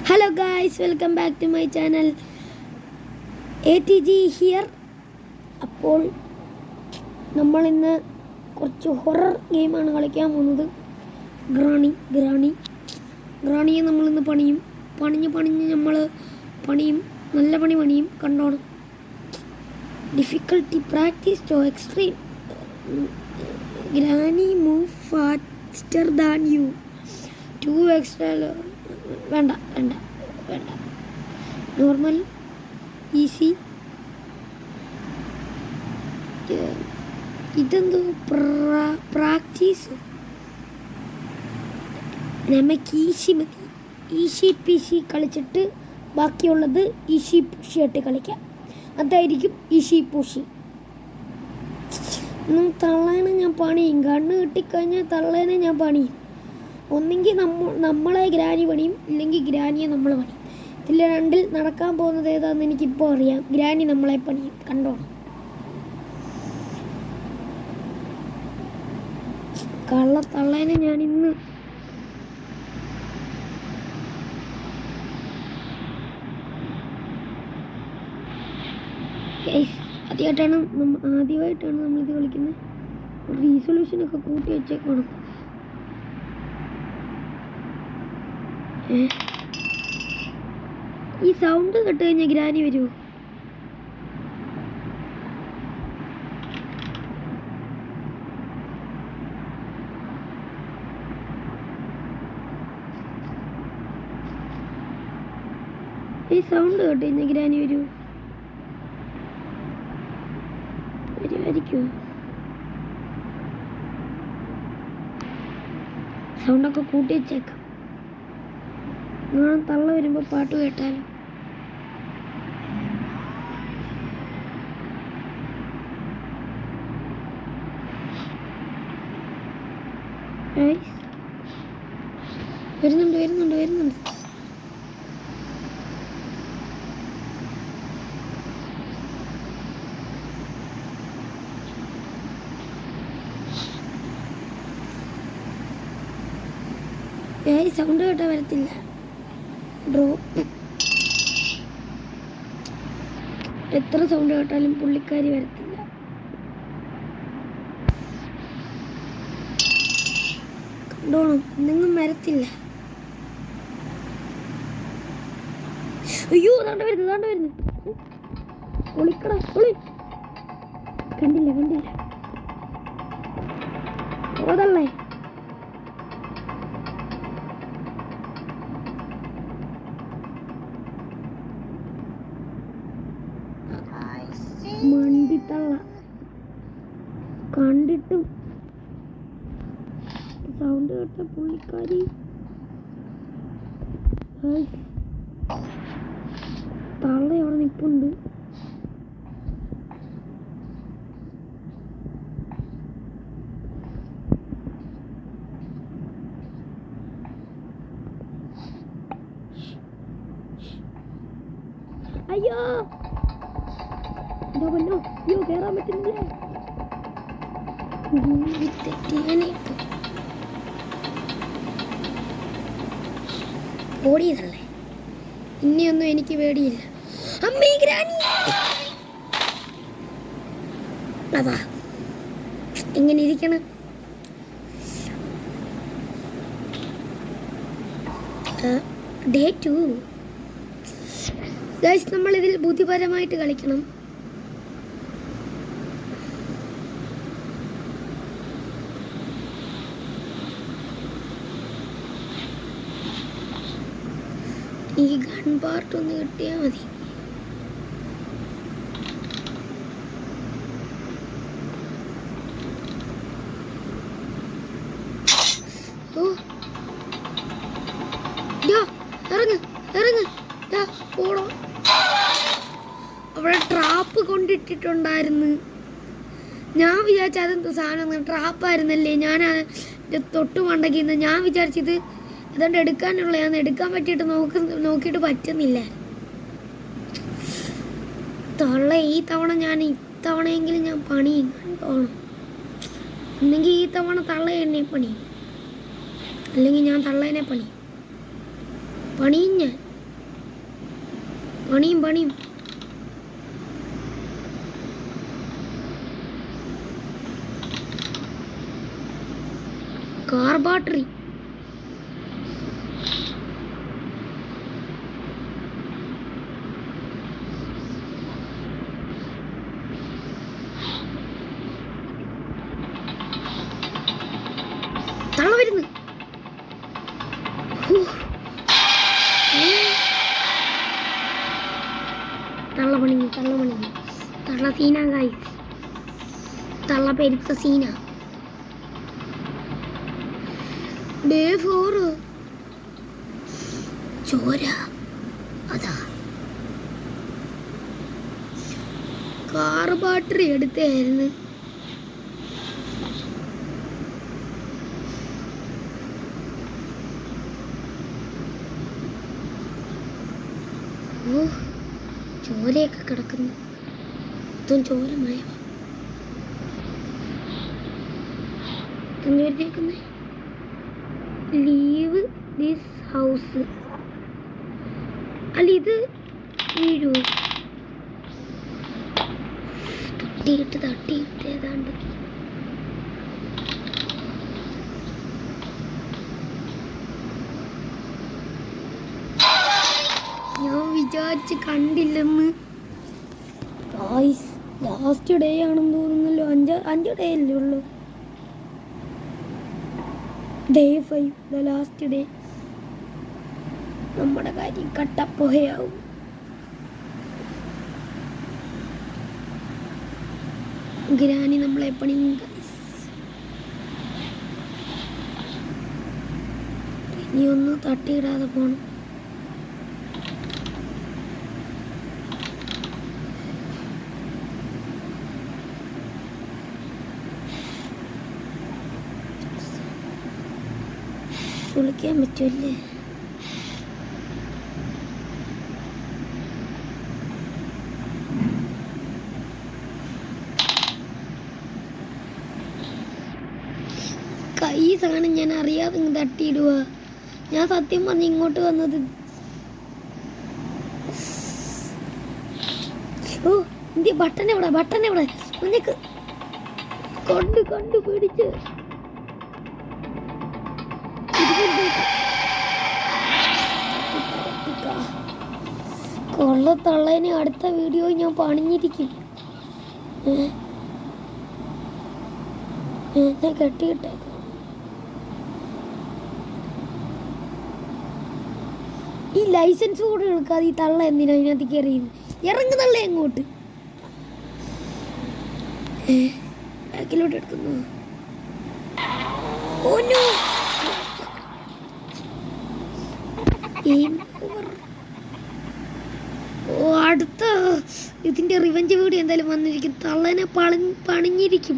Hello guys, welcome back to my channel. ATG here. അപ്പോൾ നമ്മളിന്ന് കുറച്ച് ഹൊറർ ഗെയിമാണ് കളിക്കാൻ പോകുന്നത്. ഗ്രാണിയെ നമ്മളിന്ന് പണിഞ്ഞ് നമ്മൾ പണിയും, നല്ല പണിയും കണ്ടോണം. Difficulty practice to extreme. Granny move faster than you. 2 extra വേണ്ട. Normal, easy. ഇതെന്തോ പ്രാക്ടീസ്. നമുക്ക് ഈസി മതി. ഈസി പീസി കളിച്ചിട്ട് ബാക്കിയുള്ളത് ഈസി പുഷി ആയിട്ട് കളിക്കാം. അതായിരിക്കും ഈസി പുഷി. തള്ളേനെ ഞാൻ പണിയും. കണ്ണ് കിട്ടിക്കഴിഞ്ഞാൽ തള്ളേനെ ഞാൻ പണിയും. ഒന്നെങ്കിൽ നമ്മളെ ഗ്രാനി പണിയും, ഇല്ലെങ്കിൽ ഗ്രാനിയെ നമ്മൾ പണിയും. ഇതിൽ രണ്ടിൽ നടക്കാൻ പോകുന്നത് ഏതാണെന്ന് എനിക്കിപ്പോൾ അറിയാം. ഗ്രാനി നമ്മളെ പണിയും. കണ്ടോണം. തള്ളേനെ ഞാൻ ഇന്ന് ആദ്യമായിട്ടാണ് നമ്മളിത് കളിക്കുന്നത്. റീസൊല്യൂഷനൊക്കെ കൂട്ടി വെച്ചേക്കണം. ഈ സൗണ്ട് കേട്ട് കഴിഞ്ഞാൽ ഗ്രാനി വരുമോ? ഈ സൗണ്ട് കേട്ട് കഴിഞ്ഞാൽ ഗ്രാനി വരുമോ? വരുമായിരിക്കുമോ? സൗണ്ടൊക്കെ കൂട്ടി വെച്ചേക്കാം. തള്ള വരുമ്പോൾ പാട്ട് കേട്ടാലോ? വരുന്നുണ്ട്. സൗണ്ട് കേട്ടാ വരത്തില്ല. ഡ്രോപ്പ്. എത്ര സൗണ്ട് കേട്ടാലും പുള്ളിക്കാരി വരത്തില്ല. കണ്ടോണം, എന്തെങ്കിലും വരത്തില്ല. അയ്യോ, താണ്ട വരുന്നു. ഒളിക്കടാ, ഒളി. കണ്ടില്ല. ഓതല്ലേ. മണ്ടിത്തള്ള. കണ്ടിട്ടും സൗണ്ട് കേട്ട പുള്ളിക്കാരി തള്ള അവിടെ നിൽപ്പുണ്ട്. അയ്യോ കേറാൻ പറ്റുന്നില്ല. ഓടിയതല്ലേ. ഇനിയൊന്നും എനിക്ക് പേടിയില്ല. അമ്മേ ഗ്രാനി. അതാ എങ്ങനെ ഇരിക്കണം. Day 2 ഗൈസ്, നമ്മളിതിൽ ബുദ്ധിപരമായിട്ട് കളിക്കണം. ഈ ഗൺ പാർട്ട് ഒന്ന് കിട്ടിയാൽ മതി. ഇറങ്ങ്. പോടോ. അവിടെ ട്രാപ്പ് കൊണ്ടിട്ടിട്ടുണ്ടായിരുന്നു. ഞാൻ വിചാരിച്ച അതെന്തോ സാധനം ട്രാപ്പായിരുന്നല്ലേ. ഞാൻ തൊട്ട് മണ്ടക്കിന്ന് ഞാൻ വിചാരിച്ചത് അതുകൊണ്ട് എടുക്കാനുള്ളതാണ്. എടുക്കാൻ പറ്റിയിട്ട് നോക്കിയിട്ട് പറ്റുന്നില്ല. ഈ തവണയെങ്കിലും ഞാൻ പണിയും. കണ്ടോണം. ഒന്നെങ്കിൽ ഈ തവണ തള്ള എന്നെ പണിയും, അല്ലെങ്കിൽ ഞാൻ തള്ളേനെ പണിയും. ഞാൻ പണിയും കാർ ബാറ്ററി തള്ള വരുന്നു. തള്ള തള്ള സീന ഗൈസ്, തള്ള പെരുത്ത സീന. ഡേ 4 ചോര. അതാ കാർ ബാറ്ററി എടുത്തായിരുന്നു. ഓ ചോരയൊക്കെ കിടക്കുന്നു. ഇതും ചോരമായ എഴുതിയേക്കുന്നേ ലീവ് ദിസ് ഹൗസ്. അല്ല ഇത് വീഴൂ. തട്ടിയിട്ട് ഏതാണ്ട് ഞാൻ വിചാരിച്ച് കണ്ടില്ലെന്ന്. ലാസ്റ്റ് ഡേ ആണെന്ന് തോന്നുന്നല്ലോ. 5 ഡേ അല്ലേ ഉള്ളൂ. Day 5 the last day. നമ്മുടെ കാര്യം കട്ടപ്പോഹയാവും. ഗ്രാനി നമ്മളെ പണിയും. ഇനി ഒന്ന് തട്ടിയിടാതെ പോണം. കുളിക്കാൻ പറ്റൂല്ലേ? കൈ സാധനം ഞാൻ അറിയാതെ തട്ടിയിടുക. ഞാൻ സത്യം പറഞ്ഞ് ഇങ്ങോട്ട് വന്നത്. ഓ ഇന്ത്യ ബട്ടൺ എവിടെ നിനക്ക് കണ്ടു പിടിച്ച് കൊള്ളത്തള്ളേനെ അടുത്ത വീഡിയോ ഞാൻ പണിഞ്ഞിരിക്കും. എന്നെ കെട്ടിയിട്ടേക്കും. ഈ ലൈസൻസ് കൂടെ എടുക്കാതെ ഈ തള്ള എന്തിനാ അതിനകത്ത് കയറിയത്? ഇറങ്ങു തള്ള എങ്ങോട്ട്? ബാക്കിലോട്ട് എടുക്കുന്നു. അടുത്ത ഇതിന്റെ റിവെഞ്ച് വീഡിയോ എന്തായാലും വന്നിരിക്കും. തള്ളനെ പണിഞ്ഞിരിക്കും.